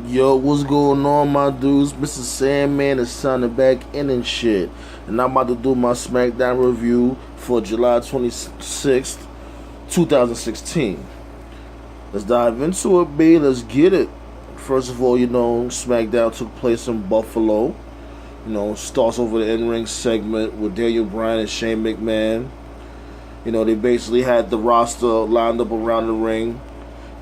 Yo, what's going on, my dudes? Mr. Sandman is signing back in and shit. And I'm about to do my Smackdown review for July 26th, 2016. Let's dive into it, B. Let's get it. First of all, Smackdown took place in Buffalo. Starts over the in-ring segment with Daniel Bryan and Shane McMahon. They basically had the roster lined up around the ring.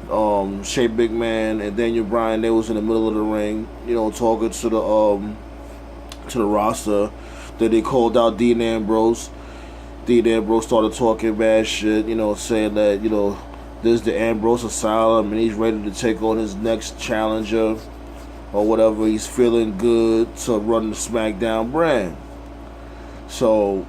Shane McMahon and Daniel Bryan, they was in the middle of the ring, talking to the roster. Then they called out Dean Ambrose. Dean Ambrose started talking bad shit, saying that, this is the Ambrose Asylum and he's ready to take on his next challenger or whatever. He's feeling good to run the SmackDown brand. So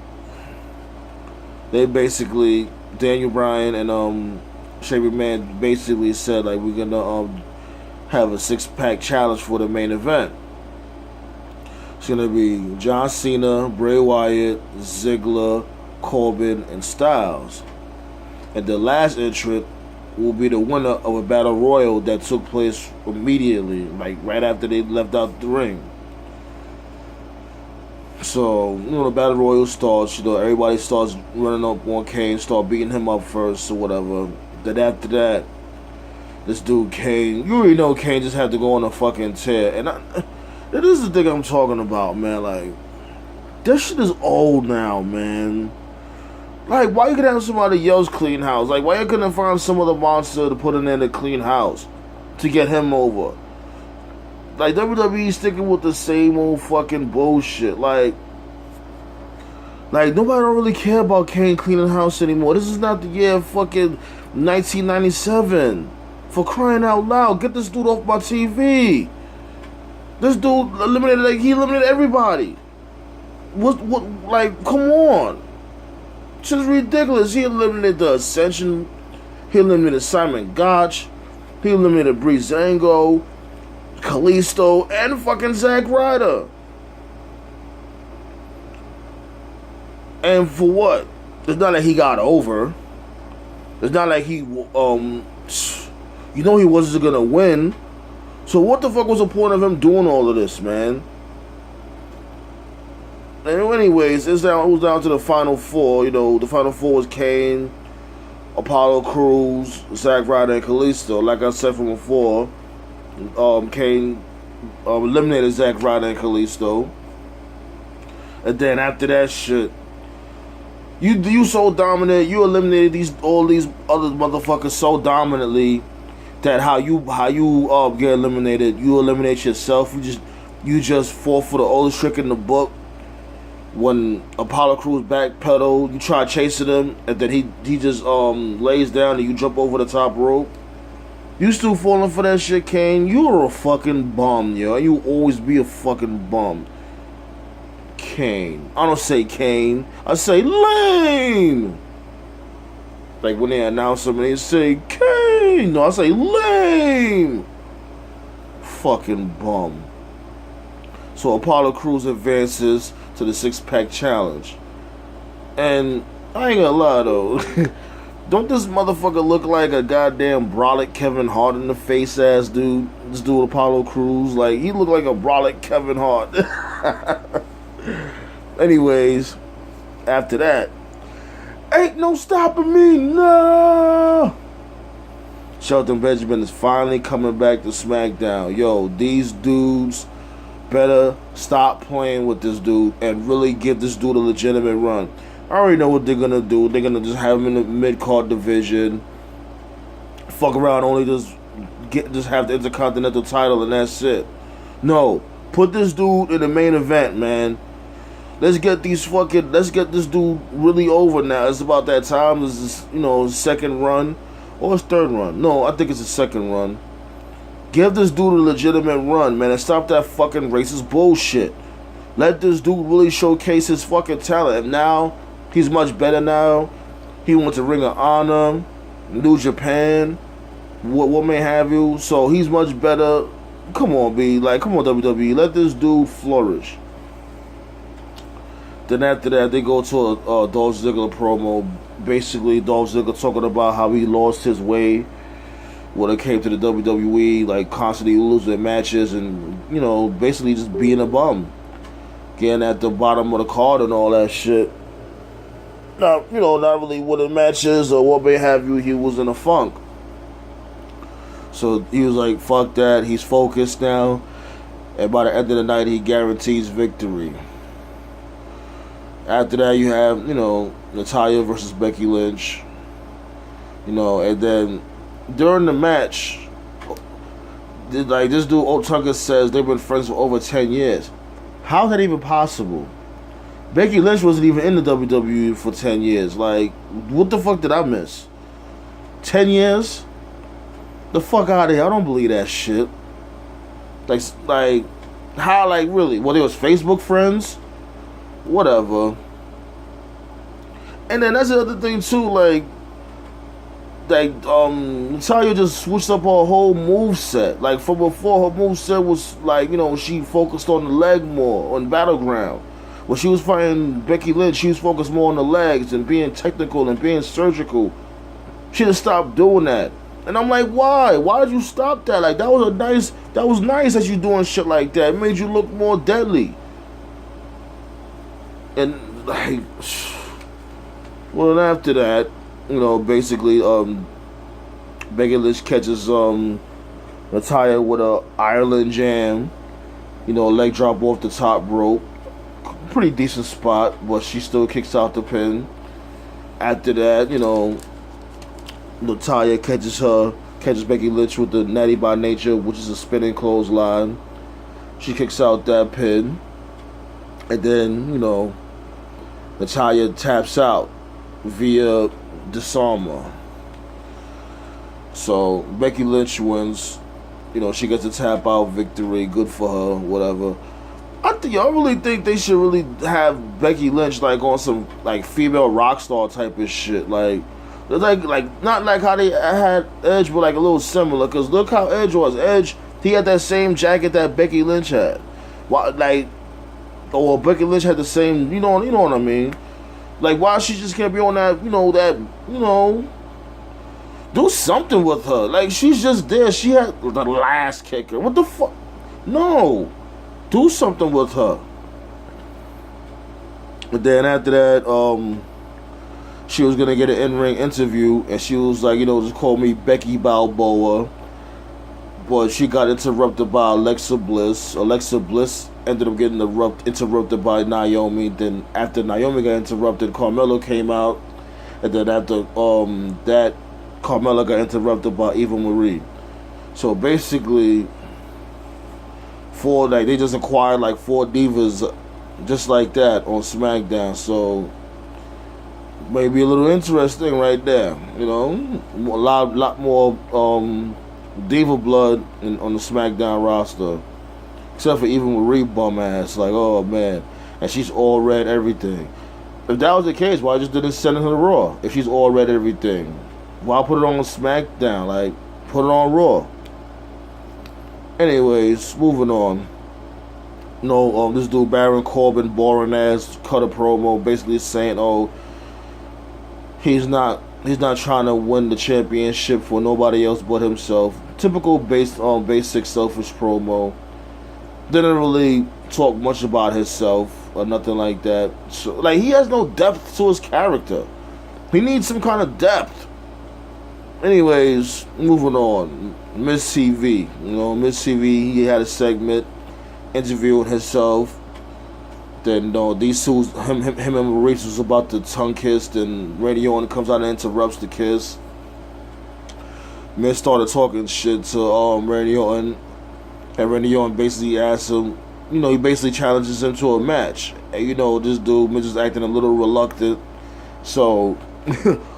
they basically, Daniel Bryan and Shane McMahon basically said, like, we're gonna have a 6-pack challenge for the main event. It's gonna be John Cena, Bray Wyatt, Ziggler, Corbin, and Styles. And the last entrant will be the winner of a battle royal that took place immediately, like right after they left out the ring. So, the battle royal starts, everybody starts running up on Kane, start beating him up first or whatever. Then after that, this dude Kane, you already know Kane just had to go on a fucking tear. And this is the thing I'm talking about, man. Like, that shit is old now, man. Like, why you couldn't have somebody yells clean house? Like, why you couldn't find some other monster to put in there to clean house to get him over? Like, WWE sticking with the same old fucking bullshit. Like nobody don't really care about Kane cleaning house anymore. This is not the year of fucking 1997. For crying out loud, get this dude off my TV. This dude he eliminated everybody. Like, come on. Shit is ridiculous. He eliminated the Ascension. He eliminated Simon Gotch. He eliminated Breezango, Kalisto, and fucking Zack Ryder. And for what? It's not like he got over. It's not like he, he wasn't gonna win. So what the fuck was the point of him doing all of this, man? And anyways, it was down to the final four. The final four was Kane, Apollo Crews, Zack Ryder, and Kalisto. Like I said from before, Kane eliminated Zack Ryder and Kalisto. And then after that shit, you so dominant, you eliminated all these other motherfuckers so dominantly that how you get eliminated, you eliminate yourself. You just fall for the oldest trick in the book. When Apollo Crews backpedal, you try chasing him, and then he just lays down and you jump over the top rope. You still falling for that shit, Kane? You're a fucking bum, yo. You always be a fucking bum. Kane. I don't say Kane. I say lame. Like when they announce him and they say Kane. No, I say lame. Fucking bum. So Apollo Crews advances to the 6-pack challenge. And I ain't gonna lie though. Don't this motherfucker look like a goddamn brolic Kevin Hart in the face ass dude? This dude Apollo Crews. Like, he looked like a brolic Kevin Hart. Anyways, after that, ain't no stopping me, no! Shelton Benjamin is finally coming back to SmackDown. Yo, these dudes better stop playing with this dude and really give this dude a legitimate run. I already know what they're gonna do. They're gonna just have him in the mid-card division. Fuck around, only just have the Intercontinental title and that's it. No, put this dude in the main event, man. Let's get this dude really over now. It's about that time. This is, his second run or his third run. No, I think it's his second run. Give this dude a legitimate run, man, and stop that fucking racist bullshit. Let this dude really showcase his fucking talent. And now, he's much better now. He went to Ring of Honor, New Japan, what may have you. So he's much better. Come on, B. Like, come on, WWE. Let this dude flourish. Then after that, they go to a Dolph Ziggler promo. Basically, Dolph Ziggler talking about how he lost his way when it came to the WWE, like constantly losing matches and, you know, basically just being a bum. Getting at the bottom of the card and all that shit. Not, you know, not really winning matches or what may have you, he was in a funk. So he was like, fuck that, he's focused now. And by the end of the night, he guarantees victory. After that, you have, you know, Natalya versus Becky Lynch. You know, and then during the match, like this dude Otunga says they've been friends for over 10 years. How's that even possible? Becky Lynch wasn't even in the WWE for 10 years. Like, what the fuck did I miss? 10 years? The fuck out of here. I don't believe that shit. Like, how, like, really? Well, they was Facebook friends? Whatever. And then that's the other thing, too, like, Natalya just switched up her whole moveset. Like, from before, her moveset was, like, you know, she focused on the leg more, on Battleground. When she was fighting Becky Lynch, she was focused more on the legs and being technical and being surgical. She just stopped doing that. And I'm like, why? Why did you stop that? Like, that was nice that you doing shit like that. It made you look more deadly. And, like, well, after that, you know, basically, Becky Lynch catches, Natalya with a Ireland jam. You know, leg drop off the top rope. Pretty decent spot, but she still kicks out the pin. After that, you know, Natalya catches Becky Lynch with the Natty by Nature, which is a spinning clothesline. She kicks out that pin. And then, you know, Natalya taps out via disarmer. So Becky Lynch wins. You know, she gets a tap out victory. Good for her, whatever. I really think they should really have Becky Lynch like on some like female rock star type of shit. Like not like how they had Edge, but like a little similar. Cause look how Edge was. Edge, he had that same jacket that Becky Lynch had. Why, like, or Becky Lynch had the same. You know what I mean? Like, why she just can't be on that? Do something with her. Like, she's just there. She had the last kicker. What the fuck? No. Do something with her. But then after that, she was gonna get an in-ring interview, and she was like, just call me Becky Balboa. But she got interrupted by Alexa Bliss. Alexa Bliss ended up getting interrupted by Naomi. Then after Naomi got interrupted, Carmella came out, and then after that, Carmella got interrupted by Eva Marie. So basically, they just acquired like 4 divas just like that on SmackDown. So maybe a little interesting right there. A lot more diva blood on the SmackDown roster, except for Eva Marie bum ass. Like, oh man, and she's all red everything. If that was the case, why just didn't send her to Raw? If she's all red everything, why put it on SmackDown? Like, put it on Raw. Anyways, moving on. This dude Baron Corbin, boring ass, cut a promo, basically saying, he's not trying to win the championship for nobody else but himself. Typical basic selfish promo. Didn't really talk much about himself or nothing like that. So, like, he has no depth to his character. He needs some kind of depth. Anyways, moving on. Miss TV. Miss TV, he had a segment interviewing himself. Then these two, him and Maurice was about to tongue kiss, and Randy Orton comes out and interrupts the kiss. Miz started talking shit to Randy Orton, and Randy Orton basically asked him, he basically challenges him to a match. And this dude Miz is acting a little reluctant. So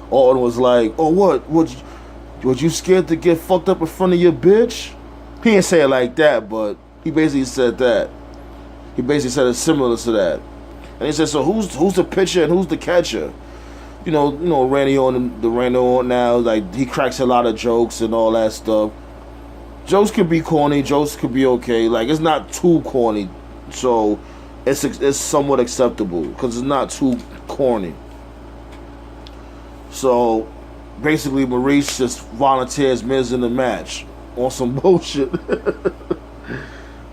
Orton was like, "Oh, what? Was you scared to get fucked up in front of your bitch?" He didn't say it like that, but he basically said that. He basically said it's similar to that. And he said, so who's the pitcher and who's the catcher? Randy Orton now, like, he cracks a lot of jokes and all that stuff. Jokes could be corny, jokes could be okay. Like, it's not too corny, so it's somewhat acceptable because it's not too corny. So basically Maurice just volunteers Miz in the match on some bullshit.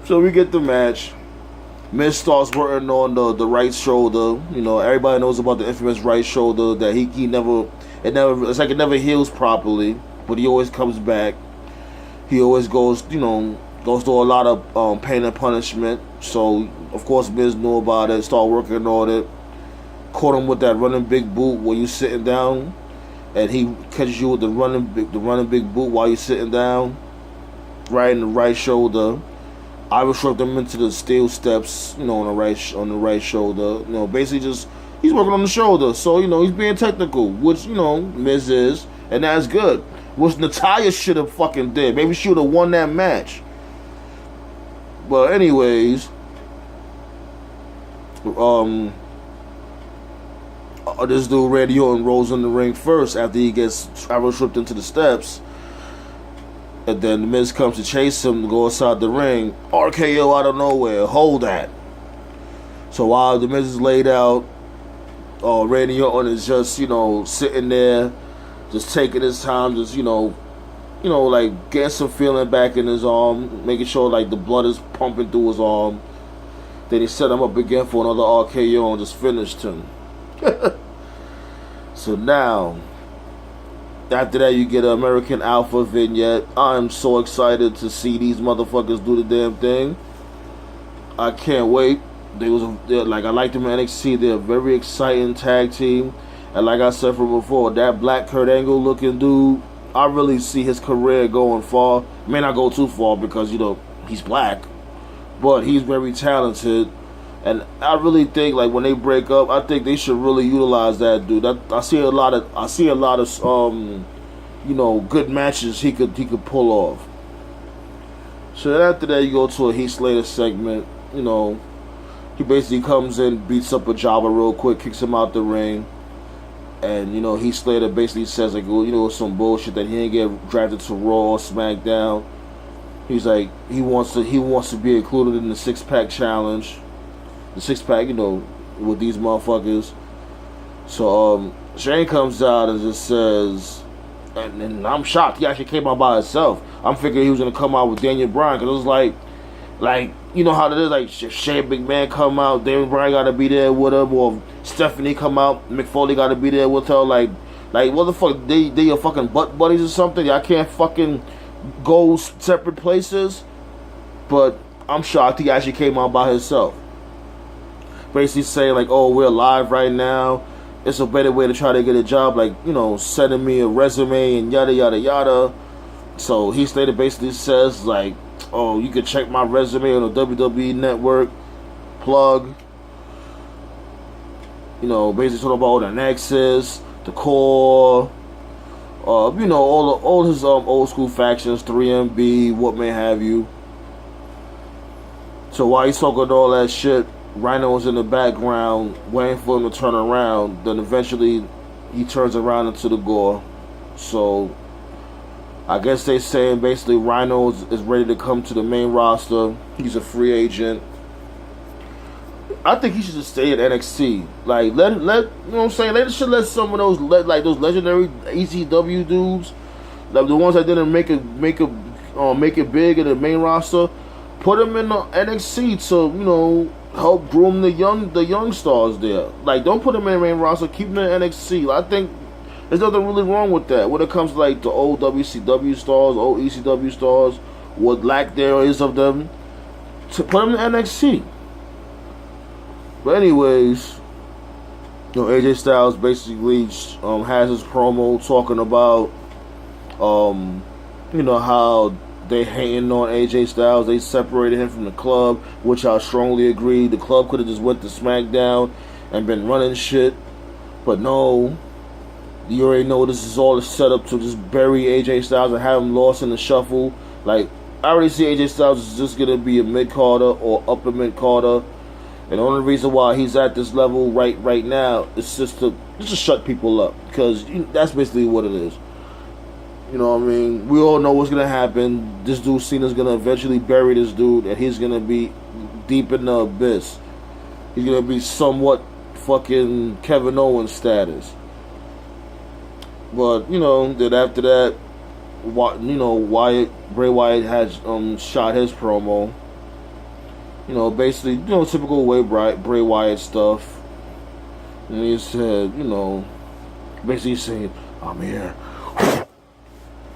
So we get the match. Miz starts working on the right shoulder. You know, everybody knows about the infamous right shoulder that he never, it's like it never heals properly, but he always comes back. He always goes through a lot of pain and punishment. So of course Miz knew about it, started working on it. Caught him with that running big boot while you sitting down, and he catches you with the running big boot while you're sitting down, right in the right shoulder. I was shoved him into the steel steps, you know, on the right shoulder. You know, basically just he's working on the shoulder, so you know he's being technical, which you know Miz is, and that's good. Which Natalya should have fucking did. Maybe she would have won that match. But anyways, this dude Randy Orton rolls in the ring first after he gets arrow stripped into the steps. And then the Miz comes to chase him to go inside the ring. RKO out of nowhere. Hold that. So while the Miz is laid out, Randy Orton is just, you know, sitting there, just taking his time, just, you know, like getting some feeling back in his arm, making sure like the blood is pumping through his arm. Then he set him up again for another RKO and just finished him. So now, after that, you get an American Alpha vignette. I'm so excited to see these motherfuckers do the damn thing. I can't wait. They're like I like them in NXT. They're a very exciting tag team. And like I said from before, that black Kurt Angle looking dude, I really see his career going far. May not go too far because, you know, he's black. But he's very talented. And I really think, like, when they break up, I think they should really utilize that dude. I see a lot of you know, good matches he could pull off. So then after that, you go to a Heath Slater segment. You know, he basically comes in, beats up a jobber real quick, kicks him out the ring, and you know, Heath Slater basically says like, well, you know, some bullshit that he didn't get drafted to Raw or Smackdown. He's like, he wants to be included in the 6-pack challenge. The 6-pack, you know, with these motherfuckers. So Shane comes out and just says, and I'm shocked he actually came out by himself. I'm figuring he was gonna come out with Daniel Bryan, because it was like you know how it is, like Shane McMahon come out, Daniel Bryan gotta be there with him, or Stephanie come out, Mick Foley gotta be there with her. Like what the fuck? They your fucking butt buddies or something? Y'all can't fucking go separate places. But I'm shocked he actually came out by himself. Basically saying like, oh, we're live right now. It's a better way to try to get a job, like, you know, sending me a resume and yada yada yada. So Heath Slater basically says like, oh, you can check my resume on the WWE Network. Plug. You know, basically talking about all the Nexus, the Core, you know, all his old school factions, 3MB, what may have you. So while he's talking all that shit, Rhino was in the background waiting for him to turn around. Then eventually he turns around into the Gore. So I guess they saying basically Rhino is ready to come to the main roster. He's a free agent. I think he should just stay at NXT. Like let you know what I'm saying? They should let some of those those legendary ECW dudes, like the ones that didn't make it big in the main roster, put them in the NXT to, you know, help groom the young stars there. Like, don't put them in the main roster, keep them in NXT. I think there's nothing really wrong with that. When it comes to like the old WCW stars, old ECW stars, what lack there is of them, to put them in NXT. But anyways, you know, AJ Styles basically has his promo talking about you know, how they hating on AJ Styles. They separated him from the club, which I strongly agree. The club could have just went to SmackDown and been running shit. But no, you already know this is all a setup to just bury AJ Styles and have him lost in the shuffle. Like, I already see AJ Styles is just going to be a mid-carder or upper mid-carder. And the only reason why he's at this level right now is just to shut people up. Because that's basically what it is. You know what I mean? We all know what's going to happen. This dude Cena's going to eventually bury this dude, and he's going to be deep in the abyss. He's going to be somewhat fucking Kevin Owens status. But then after that, Bray Wyatt had shot his promo. Basically, typical way Bray Wyatt stuff. And he said, basically saying, "I'm here."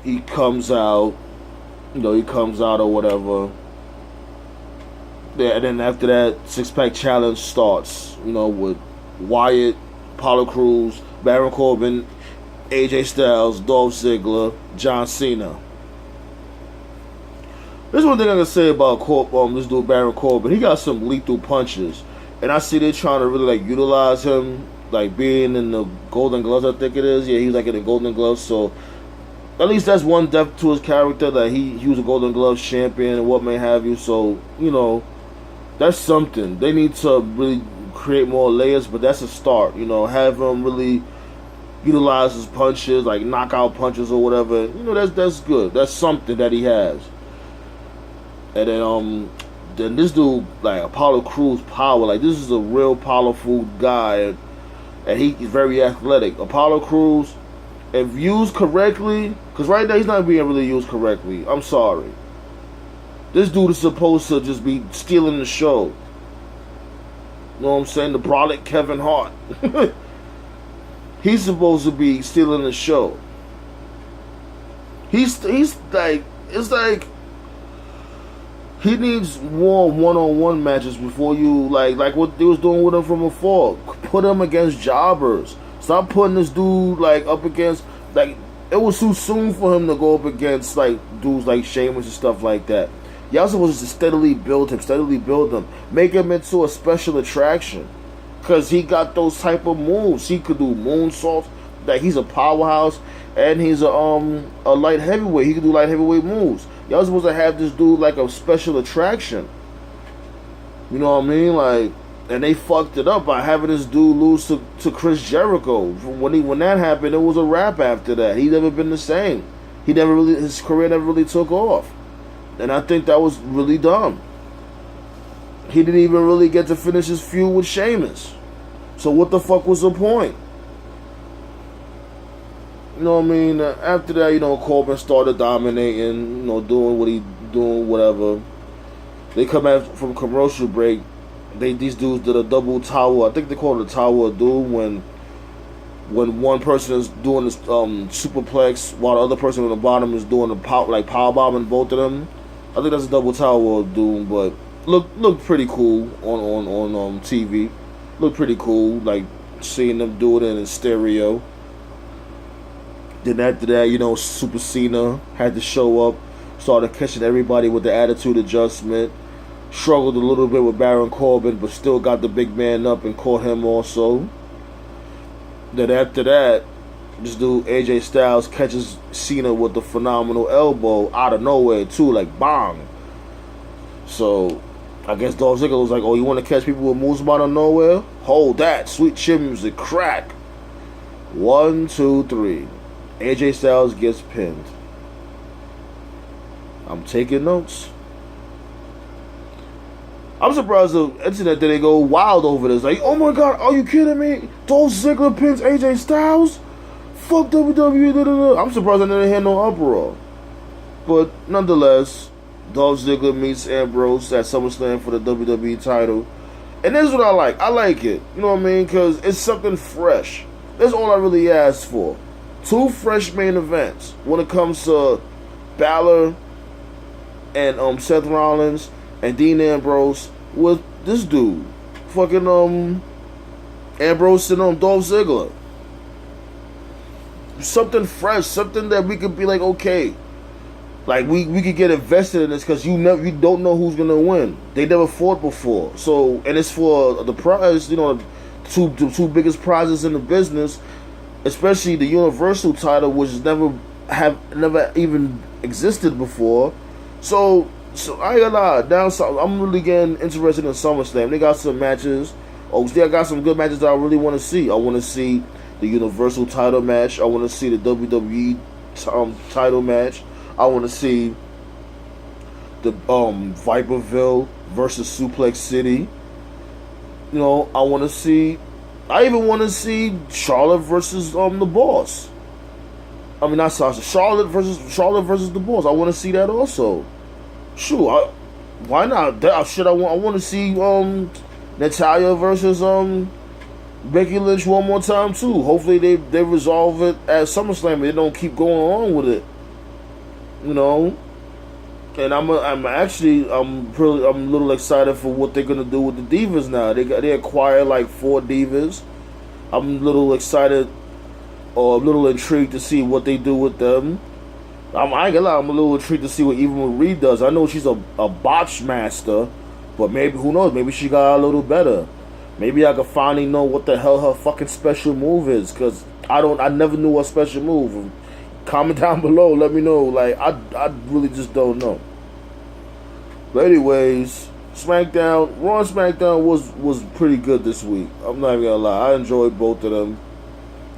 He comes out, or whatever. Yeah, and then after that, 6-pack challenge starts, with Wyatt, Apollo Crews, Baron Corbin, AJ Styles, Dolph Ziggler, John Cena. There's one thing I can say about this dude Baron Corbin. He got some lethal punches, and I see they're trying to really utilize him, being in the Golden Gloves. I think it is. Yeah, he was in the Golden Gloves. So at least that's one depth to his character, that he was a Golden Gloves champion and what may have you. So that's something. They need to really create more layers, but that's a start. Have him really utilize his punches, knockout punches or whatever. That's good. That's something that he has. And then this dude, Apollo Crews power, this is a real powerful guy, and he's very athletic. Apollo Crews, if used correctly, because right now he's not being really used correctly. I'm sorry. This dude is supposed to just be stealing the show. You know what I'm saying? The brolic Kevin Hart. He's supposed to be stealing the show. He's he needs more one-on-one matches before you like what they was doing with him from before. Put him against jobbers. Stop putting this dude up against it was too soon for him to go up against dudes like Sheamus and stuff like that. Y'all supposed to steadily build him, make him into a special attraction, cause he got those type of moves. He could do moonsaults. He's a powerhouse, and he's a light heavyweight. He could do light heavyweight moves. Y'all supposed to have this dude a special attraction. You know what I mean? And they fucked it up by having this dude lose to Chris Jericho. When that happened, it was a wrap after that. He never been the same. His career never really took off. And I think that was really dumb. He didn't even really get to finish his feud with Sheamus. So what the fuck was the point? You know what I mean? After that, Corbin started dominating, doing what he doing, whatever. They come out from commercial break. These dudes did a double tower. I think they call it a tower of doom when one person is doing this superplex while the other person on the bottom is doing the power bombing both of them. I think that's a double tower of doom, but looked pretty cool on TV. Looked pretty cool, seeing them do it in stereo. Then after that, Super Cena had to show up, started catching everybody with the attitude adjustment. Struggled a little bit with Baron Corbin, but still got the big man up and caught him also. Then after that, this dude AJ Styles catches Cena with the phenomenal elbow out of nowhere too, bang. So I guess Dolph Ziggler was "Oh, you want to catch people with moves out of nowhere? Hold that, sweet chin music, crack. 1, 2, 3. AJ Styles gets pinned. I'm taking notes. I'm surprised the internet didn't go wild over this. Oh my god, are you kidding me? Dolph Ziggler pins AJ Styles? Fuck WWE. I'm surprised I didn't hear no uproar. But nonetheless, Dolph Ziggler meets Ambrose at SummerSlam for the WWE title. And this is what I like. I like it. You know what I mean? Because it's something fresh. That's all I really asked for. 2 fresh main events when it comes to Balor and Seth Rollins and Dean Ambrose with this dude, fucking Ambrose and Dolph Ziggler. Something fresh, something that we could be okay, we could get invested in this, because you don't know who's gonna win. They never fought before, so and it's for the prize, the two biggest prizes in the business, especially the Universal title, which never even existed before. So I ain't gonna lie, I'm really getting interested in SummerSlam. They got some matches. They got some good matches that I really want to see. I want to see the Universal title match. I want to see the WWE title match. I want to see the Viperville versus Suplex City. I even want to see Charlotte versus the Boss. I mean, not Sasha. Charlotte versus the Boss. I want to see that also. Sure, why not? I want to see Natalya versus Becky Lynch one more time too. Hopefully they resolve it at SummerSlam. They don't keep going on with it. You know. And I'm a little excited for what they're gonna do with the Divas now. They acquired like 4 Divas. I'm a little excited or a little intrigued to see what they do with them. I ain't gonna lie, I'm a little intrigued to see what Eva Marie does. I know she's a botch master, but maybe, who knows, maybe she got a little better. Maybe I could finally know what the hell her fucking special move is, because I never knew her special move. Comment down below, let me know. Like, I really just don't know. But anyways, SmackDown, Raw and SmackDown was pretty good this week. I'm not even gonna lie, I enjoyed both of them.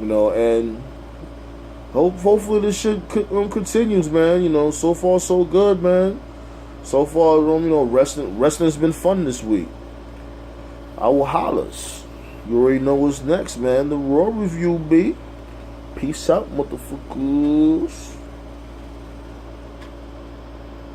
You know, and hopefully this shit continues, man. You know, so far so good, man. So far, you know, wrestling's been fun this week. I will hollers. You already know what's next, man. The Raw review, B. Peace out, motherfuckers.